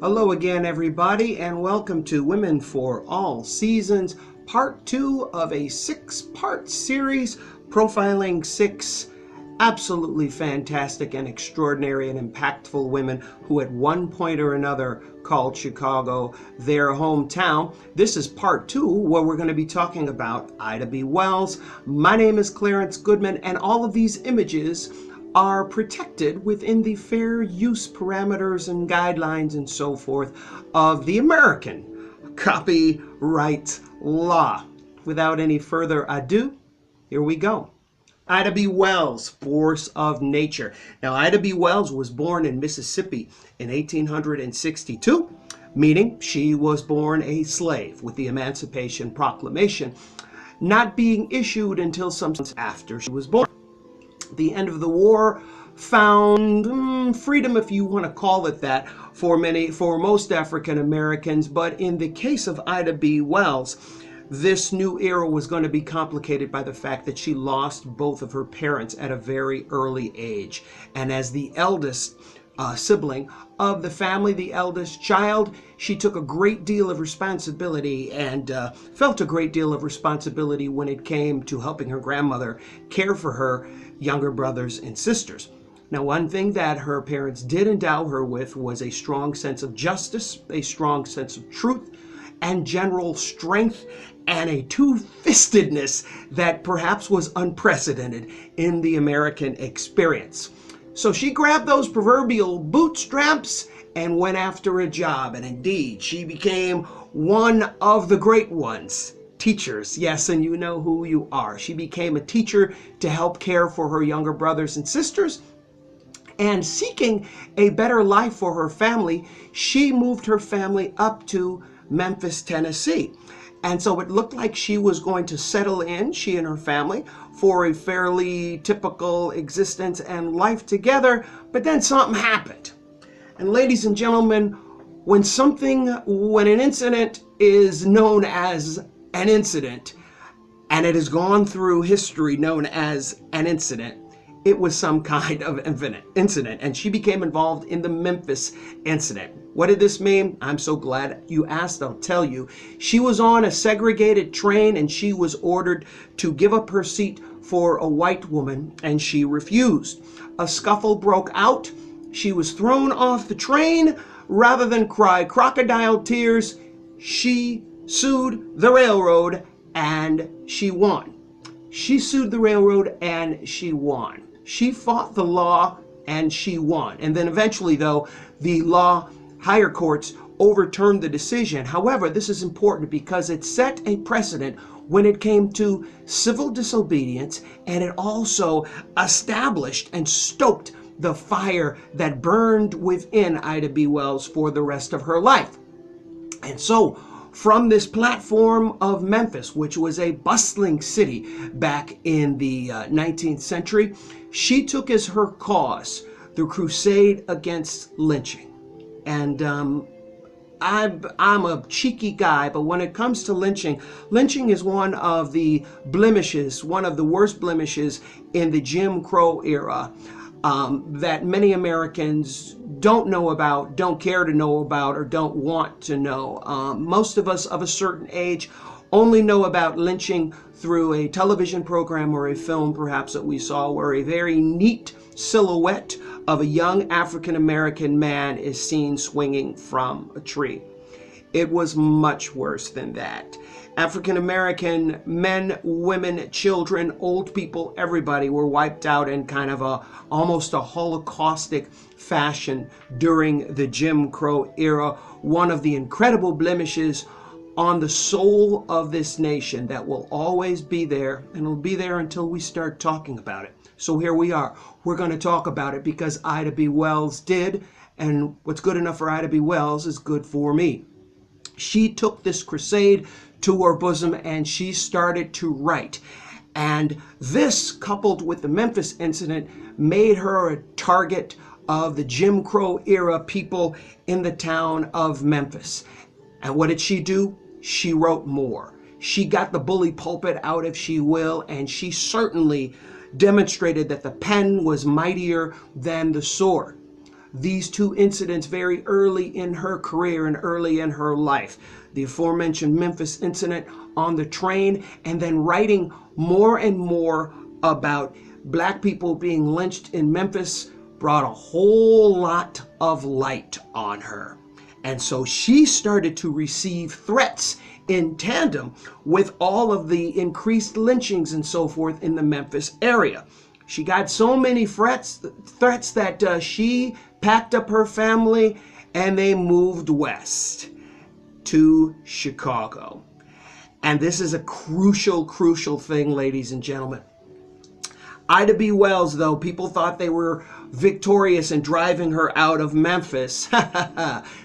Hello again, everybody, and welcome to Women for All Seasons, part 2 of a 6-part series profiling 6 absolutely fantastic and extraordinary and impactful women who at one point or another called Chicago their hometown. This is part 2 where we're going to be talking about Ida B. Wells. My name is Clarence Goodman, and all of these images are protected within the fair use parameters and guidelines and so forth of the American copyright law. Without any further ado, here we go. Ida B. Wells, Force of Nature. Now, Ida B. Wells was born in Mississippi in 1862, meaning she was born a slave, with the Emancipation Proclamation not being issued until some months after she was born. The end of the war found freedom, if you want to call it that, for most African Americans. But in the case of Ida B. Wells, this new era was going to be complicated by the fact that she lost both of her parents at a very early age. And as the eldest sibling of the family, the eldest child, she took a great deal of responsibility and felt a great deal of responsibility when it came to helping her grandmother care for her younger brothers and sisters. Now, one thing that her parents did endow her with was a strong sense of justice, a strong sense of truth, and general strength, and a two-fistedness that perhaps was unprecedented in the American experience. So she grabbed those proverbial bootstraps and went after a job, and indeed, she became one of the great ones. Teachers, yes, and you know who you are. She became a teacher to help care for her younger brothers and sisters. And seeking a better life for her family, she moved her family up to Memphis, Tennessee. And so it looked like she was going to settle in, she and her family, for a fairly typical existence and life together. But then something happened. And ladies and gentlemen, when an incident is known as an incident, and it has gone through history known as an incident, it was some kind of incident, and she became involved in the Memphis incident. What did this mean? I'm so glad you asked. I'll tell you. She was on a segregated train, and she was ordered to give up her seat for a white woman, and she refused. A scuffle broke out. She was thrown off the train. Rather than cry crocodile tears, she sued the railroad, and she won. She sued the railroad, and she won. She fought the law, and she won. And then eventually, though, the higher courts overturned the decision. However, this is important because it set a precedent when it came to civil disobedience, and it also established and stoked the fire that burned within Ida B. Wells for the rest of her life. And so, from this platform of Memphis, which was a bustling city back in the 19th century, she took as her cause the crusade against lynching. And I'm a cheeky guy, but when it comes to lynching is one of the blemishes, one of the worst blemishes in the Jim Crow era that many Americans don't know about, don't care to know about, or don't want to know. Most of us of a certain age only know about lynching through a television program or a film perhaps that we saw where a very neat silhouette of a young African American man is seen swinging from a tree. It was much worse than that. African American men, women, children, old people, everybody were wiped out in kind of almost a holocaustic fashion during the Jim Crow era. One of the incredible blemishes on the soul of this nation that will always be there, and it'll be there until we start talking about it. So here we are. We're going to talk about it because Ida B. Wells did, and what's good enough for Ida B. Wells is good for me. She took this crusade to her bosom and she started to write. And this, coupled with the Memphis incident, made her a target of the Jim Crow era people in the town of Memphis. And what did she do? She wrote more. She got the bully pulpit out, if you will, and she certainly demonstrated that the pen was mightier than the sword. these two incidents very early in her career and early in her life. The aforementioned Memphis incident on the train, and then writing more and more about black people being lynched in Memphis brought a whole lot of light on her. And so she started to receive threats in tandem with all of the increased lynchings and so forth in the Memphis area. She got so many threats that she packed up her family and they moved west to Chicago. And this is a crucial thing, ladies and gentlemen. Ida B. Wells, though, people thought they were victorious in driving her out of Memphis.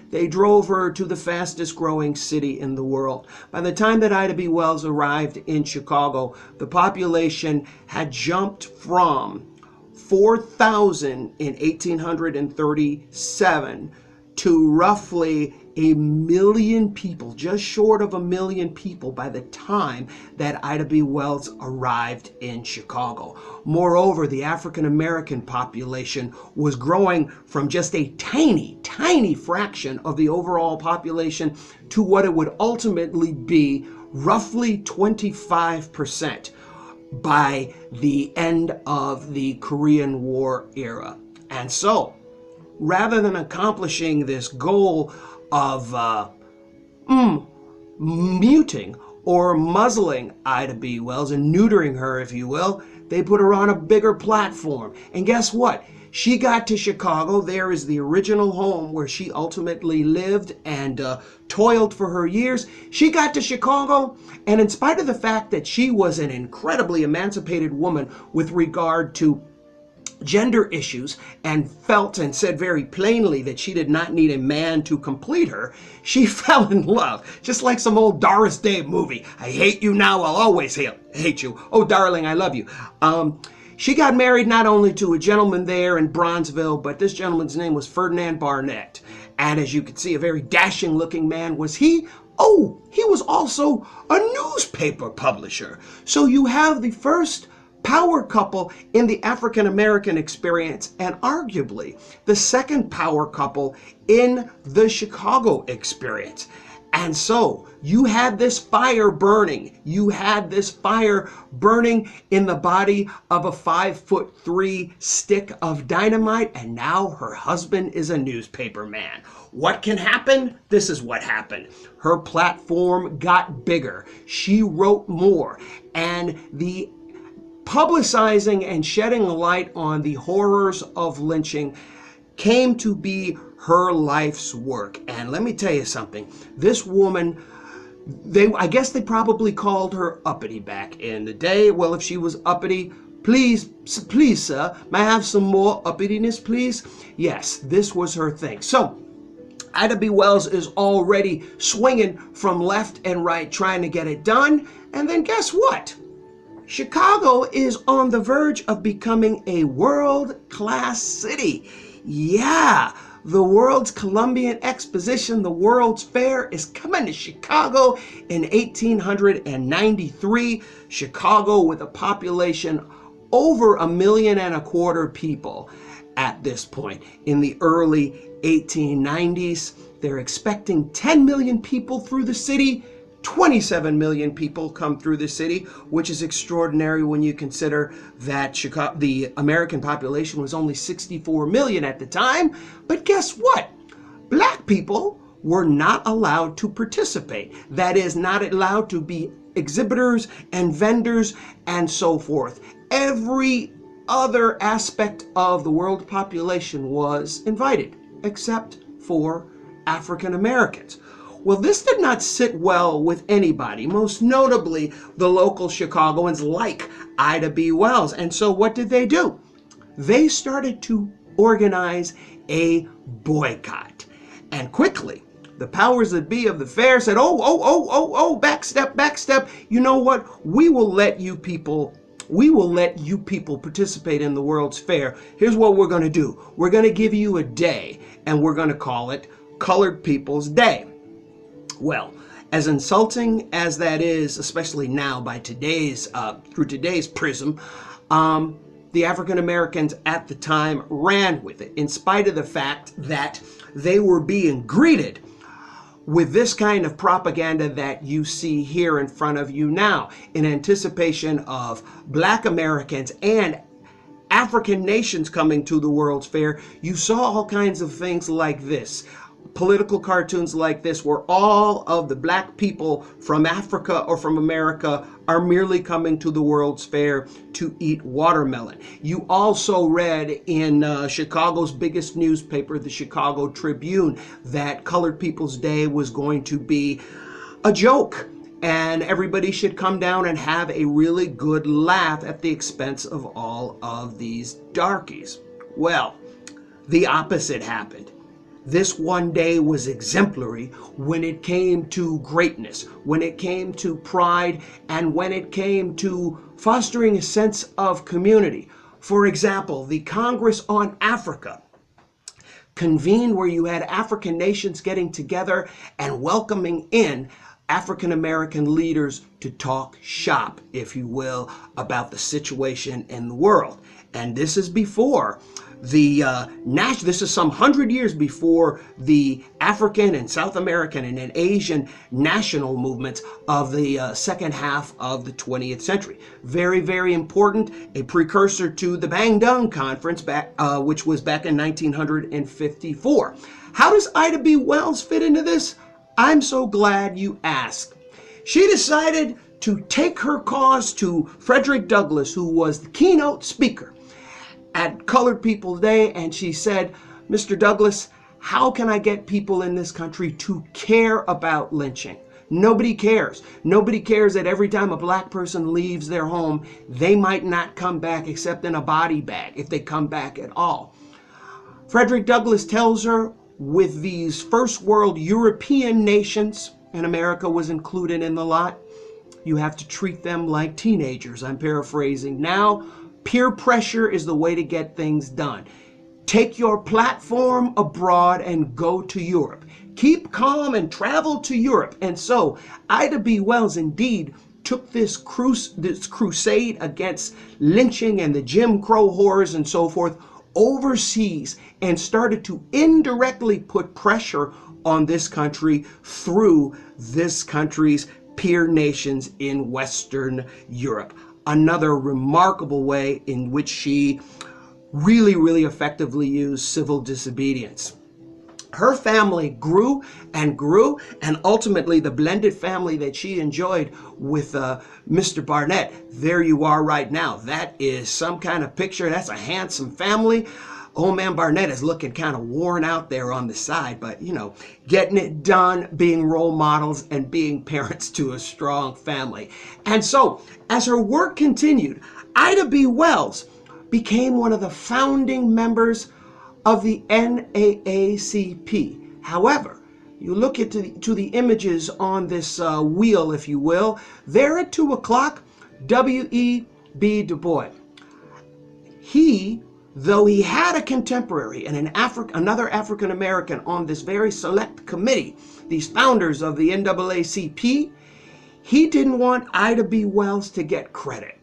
They drove her to the fastest growing city in the world. By the time that Ida B. Wells arrived in Chicago, the population had jumped from 4,000 in 1837 to roughly 1 million people, just short of 1 million people by the time that Ida B. Wells arrived in Chicago. Moreover, the African American population was growing from just a tiny fraction of the overall population to what it would ultimately be, roughly 25% by the end of the Korean War era. And so, rather than accomplishing this goal of muting or muzzling Ida B. Wells and neutering her, if you will, they put her on a bigger platform. And guess what? She got to Chicago. There is the original home where she ultimately lived and toiled for her years. She got to Chicago, and in spite of the fact that she was an incredibly emancipated woman with regard to gender issues and felt and said very plainly that she did not need a man to complete her, she fell in love, just like some old Doris Day movie. I hate you now, I'll always hate you. Oh, darling, I love you. She got married not only to a gentleman there in Bronzeville, but this gentleman's name was Ferdinand Barnett. And as you can see, a very dashing looking man was he. Oh, he was also a newspaper publisher. So you have the first power couple in the African American experience, and arguably the second power couple in the Chicago experience. And so you had this fire burning. You had this fire burning in the body of a 5'3" stick of dynamite, and now her husband is a newspaper man. What can happen? This is what happened. Her platform got bigger. She wrote more, and the publicizing and shedding light on the horrors of lynching came to be her life's work. And let me tell you something. This woman, I guess they probably called her uppity back in the day. Well, if she was uppity, please, sir, may I have some more uppityness, please? Yes, this was her thing. So Ida B. Wells is already swinging from left and right, trying to get it done. And then guess what? Chicago is on the verge of becoming a world-class city. Yeah, the World's Columbian Exposition, the World's Fair, is coming to Chicago in 1893. Chicago with a population over 1.25 million people at this point. In the early 1890s, they're expecting 10 million people through the city. 27 million people come through the city, which is extraordinary when you consider that the American population was only 64 million at the time. But guess what? Black people were not allowed to participate. That is, not allowed to be exhibitors and vendors and so forth. Every other aspect of the world population was invited, except for African Americans. Well, this did not sit well with anybody, most notably the local Chicagoans like Ida B. Wells. And so what did they do? They started to organize a boycott. And quickly, the powers that be of the fair said, backstep. You know what? We will let you people participate in the World's Fair. Here's what we're going to do. We're going to give you a day, and we're going to call it Colored People's Day. Well, as insulting as that is, especially now by through today's prism, the African Americans at the time ran with it, in spite of the fact that they were being greeted with this kind of propaganda that you see here in front of you now, in anticipation of Black Americans and African nations coming to the World's Fair. You saw all kinds of things like this. Political cartoons like this, where all of the Black people from Africa or from America are merely coming to the World's Fair to eat watermelon. You also read in Chicago's biggest newspaper, the Chicago Tribune, that Colored People's Day was going to be a joke, and everybody should come down and have a really good laugh at the expense of all of these darkies. Well, the opposite happened. This one day was exemplary when it came to greatness, when it came to pride, and when it came to fostering a sense of community. For example, the Congress on Africa convened, where you had African nations getting together and welcoming in African American leaders to talk shop, if you will, about the situation in the world. And this is before this is some 100 years before the African and South American and Asian national movements of the second half of the 20th century. Very, very important, a precursor to the Bandung Conference, which was back in 1954. How does Ida B. Wells fit into this? I'm so glad you asked. She decided to take her cause to Frederick Douglass, who was the keynote speaker at Colored People's Day, and she said, "Mr. Douglass, how can I get people in this country to care about lynching? Nobody cares. Nobody cares that every time a Black person leaves their home, they might not come back except in a body bag, if they come back at all." Frederick Douglass tells her, with these first world European nations, and America was included in the lot, you have to treat them like teenagers. I'm paraphrasing now. Peer pressure is the way to get things done. Take your platform abroad and go to Europe. Keep calm and travel to Europe. And so Ida B. Wells indeed took this crusade against lynching and the Jim Crow horrors and so forth overseas, and started to indirectly put pressure on this country through this country's peer nations in Western Europe. Another remarkable way in which she really, really effectively used civil disobedience. Her family grew and grew, and ultimately the blended family that she enjoyed with Mr. Barnett, there you are right now. That is some kind of picture. That's a handsome family. Old man Barnett is looking kind of worn out there on the side, but you know, getting it done, being role models, and being parents to a strong family. And so, as her work continued, Ida B. Wells became one of the founding members of the NAACP. However, you look to the images on this wheel, if you will, there at 2 o'clock, W.E.B. Du Bois. Though he had a contemporary and another African American on this very select committee, these founders of the NAACP, he didn't want Ida B. Wells to get credit.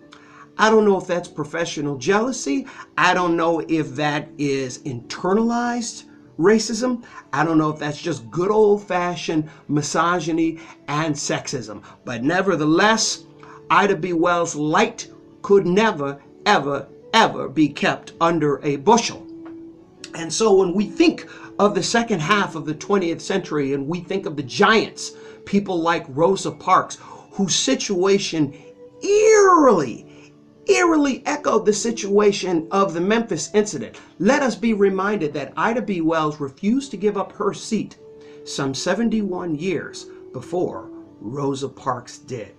I don't know if that's professional jealousy. I don't know if that is internalized racism. I don't know if that's just good old-fashioned misogyny and sexism. But nevertheless, Ida B. Wells' light could never, ever, ever be kept under a bushel. And so when we think of the second half of the 20th century and we think of the giants, people like Rosa Parks, whose situation eerily echoed the situation of the Memphis incident, let us be reminded that Ida B. Wells refused to give up her seat some 71 years before Rosa Parks did.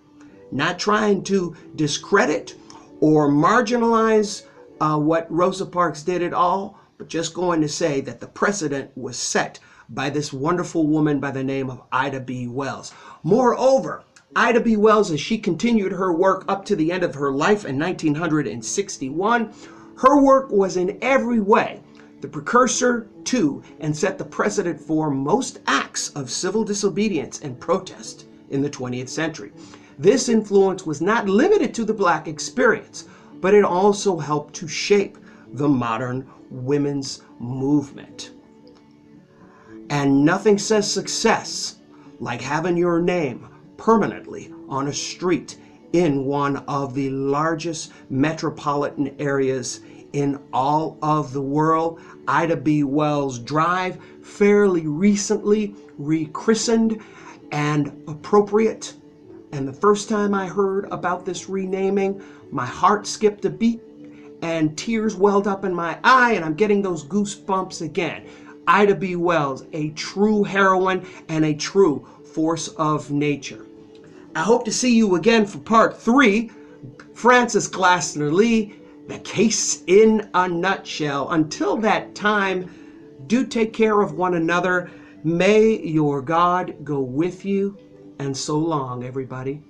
Not trying to discredit or marginalize what Rosa Parks did at all, but just going to say that the precedent was set by this wonderful woman by the name of Ida B. Wells. Moreover, Ida B. Wells, as she continued her work up to the end of her life in 1961, her work was in every way the precursor to and set the precedent for most acts of civil disobedience and protest in the 20th century. This influence was not limited to the Black experience, but it also helped to shape the modern women's movement. And nothing says success like having your name permanently on a street in one of the largest metropolitan areas in all of the world. Ida B. Wells Drive, fairly recently rechristened and appropriate. And the first time I heard about this renaming, my heart skipped a beat and tears welled up in my eye, and I'm getting those goosebumps again. Ida B. Wells, a true heroine and a true force of nature. I hope to see you again for part 3, Frances Glassner Lee, the case in a nutshell. Until that time, do take care of one another. May your God go with you, and so long, everybody.